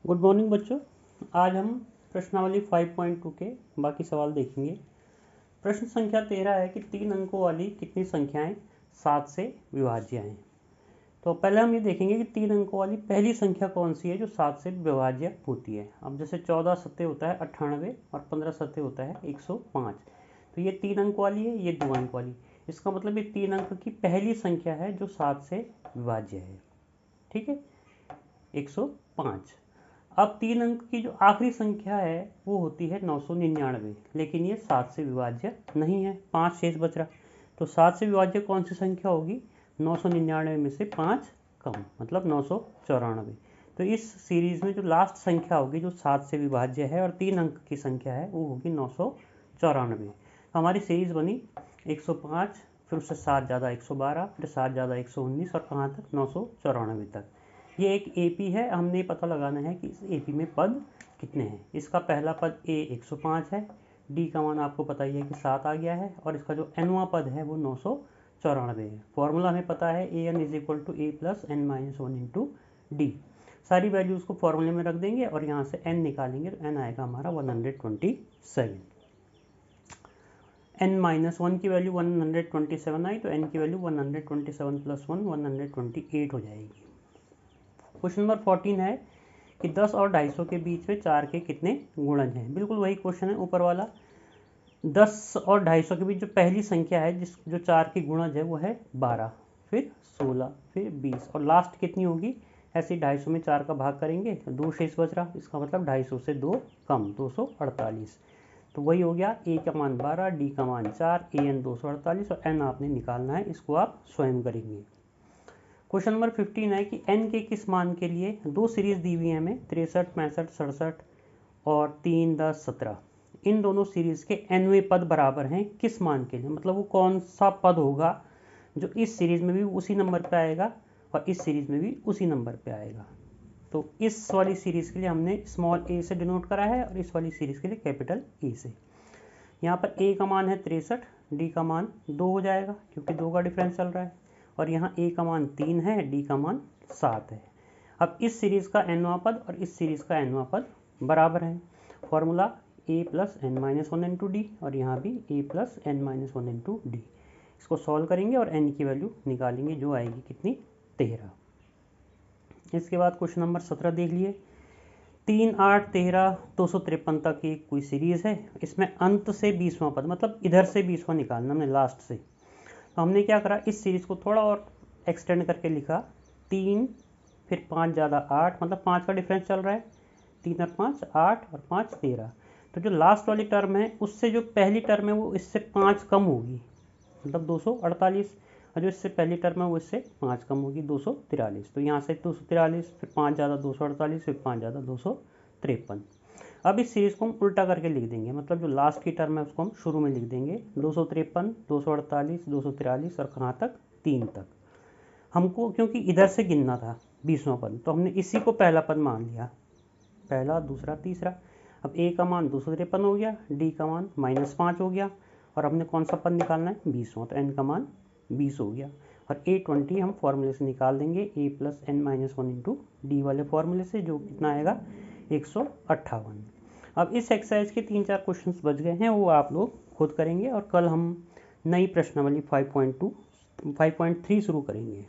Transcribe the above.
Good morning बच्चों। आज हम प्रश्नावली 5.2 के बाकी सवाल देखेंगे। प्रश्न संख्या 13 है कि 3 अंकों वाली कितनी संख्याएं 7 से विभाज्य हैं। तो पहले हम ये देखेंगे कि 3 अंकों वाली पहली संख्या कौन सी है जो 7 से विभाज्य होती है। अब जैसे 14 सत्ते होता है 98 और 15 सत्ते होता है 105। तो ये 3 अंक वाली है, ये 2 अंक वाली। इसका मतलब ये 3 अंक की पहली संख्या है जो 7 से विभाज्य है। ठीक है, 105। अब 3 अंक की जो आखिरी संख्या है वो होती है 999, लेकिन ये 7 से विभाज्य नहीं है। 5 शेष बच रहा, तो 7 से विभाज्य कौन सी संख्या होगी? 999 में से 5 कम, मतलब 994। तो इस सीरीज में जो लास्ट संख्या होगी जो 7 से विभाज्य है और 3 अंक की संख्या है वो होगी 994। तो हमारी सीरीज बनी 105, फिर उससे 7 ज़्यादा 112, फिर 7 ज़्यादा 119 और कहाँ तक? 994 तक। ये एक एपी है, हमने पता लगाना है कि इस एपी में पद कितने हैं। इसका पहला पद ए 105 है, डी का मान आपको पता ही है कि 7 आ गया है, और इसका जो एनवा पद है वो 994 है। फॉर्मूला हमें पता है A N is equal to A plus N minus 1 into D. सारी वैल्यूज़ को फॉर्मूले में रख देंगे और यहाँ से एन निकालेंगे तो एन आएगा हमारा 127। एन माइनस 1 की वैल्यू 127 आई, तो एन की वैल्यू 127 प्लस 1 128 हो जाएगी। क्वेश्चन नंबर 14 है कि 10 और 250 के बीच में 4 के कितने गुणज हैं। बिल्कुल वही क्वेश्चन है ऊपर वाला। 10 और 250 के बीच जो पहली संख्या है जो 4 की गुणज है वो है 12, फिर 16, फिर 20, और लास्ट कितनी होगी? ऐसे 250 में 4 का भाग करेंगे तो 2 शेष बच रहा, इसका मतलब 250 से 2 कम, 248। तो वही हो गया, ए का मान 12, डी का मान 4, ए एन 248 और एन आपने निकालना है, इसको आप स्वयं करेंगे। क्वेश्चन नंबर 15 है कि n के किस मान के लिए दो सीरीज दी हुई है हमें, 63, 65, 67 और 3, 10, 17। इन दोनों सीरीज के nवें पद बराबर हैं किस मान के लिए? मतलब वो कौन सा पद होगा जो इस सीरीज में भी उसी नंबर पे आएगा और इस सीरीज में भी उसी नंबर पे आएगा। तो इस वाली सीरीज के लिए हमने स्मॉल ए से डिनोट करा है और इस वाली सीरीज के लिए कैपिटल ए से। यहाँ पर ए का मान है 63, डी का मान 2 हो जाएगा क्योंकि 2 का डिफरेंस चल रहा है, और यहाँ ए का मान 3 है, डी का मान 7 है। अब इस सीरीज़ का एनवा पद और इस सीरीज़ का एनवा पद बराबर है। Formula A plus N minus 1 into D, और यहाँ भी A plus N minus 1 into D. इसको सॉल्व करेंगे और एन की वैल्यू निकालेंगे जो आएगी कितनी? 13। इसके बाद क्वेश्चन नंबर 17 देख लिए। 3, 8, 13, 253 तक की कोई सीरीज़ है। इसमें अंत से 20वां पद, मतलब इधर से 20वां निकालना हमने लास्ट से। तो हमने क्या करा, इस सीरीज़ को थोड़ा और एक्सटेंड करके लिखा। 3, फिर 5 ज़्यादा 8, मतलब 5 का डिफरेंस चल रहा है। 3 और 5 8 और 5 13। तो जो लास्ट वाली टर्म है उससे जो पहली टर्म है वो इससे 5 कम होगी, मतलब 248, और जो इससे पहली टर्म है वो इससे 5 कम होगी, 243। तो यहाँ से 243, फिर 5 ज़्यादा 248, फिर 5 ज़्यादा 253। अब इस सीरीज़ को हम उल्टा करके लिख देंगे, मतलब जो लास्ट की टर्म है उसको हम शुरू में लिख देंगे। 253, 248, 243 और कहाँ तक? 3 तक। हमको क्योंकि इधर से गिनना था 20वां पद, तो हमने इसी को पहला पद मान लिया, पहला, दूसरा, तीसरा। अब ए का मान 253 हो गया, डी का मान -5 हो गया, और हमने कौन सा पद निकालना है? 20वां, तो एन का मान 20 हो गया। और A20 हम फॉर्मूले से निकाल देंगे, A plus N minus 1 into D वाले फॉर्मूले से, जो कितना आएगा? 158। अब इस एक्सरसाइज के 3-4 क्वेश्चंस बच गए हैं, वो आप लोग खुद करेंगे, और कल हम नई प्रश्नावली 5.3 शुरू करेंगे।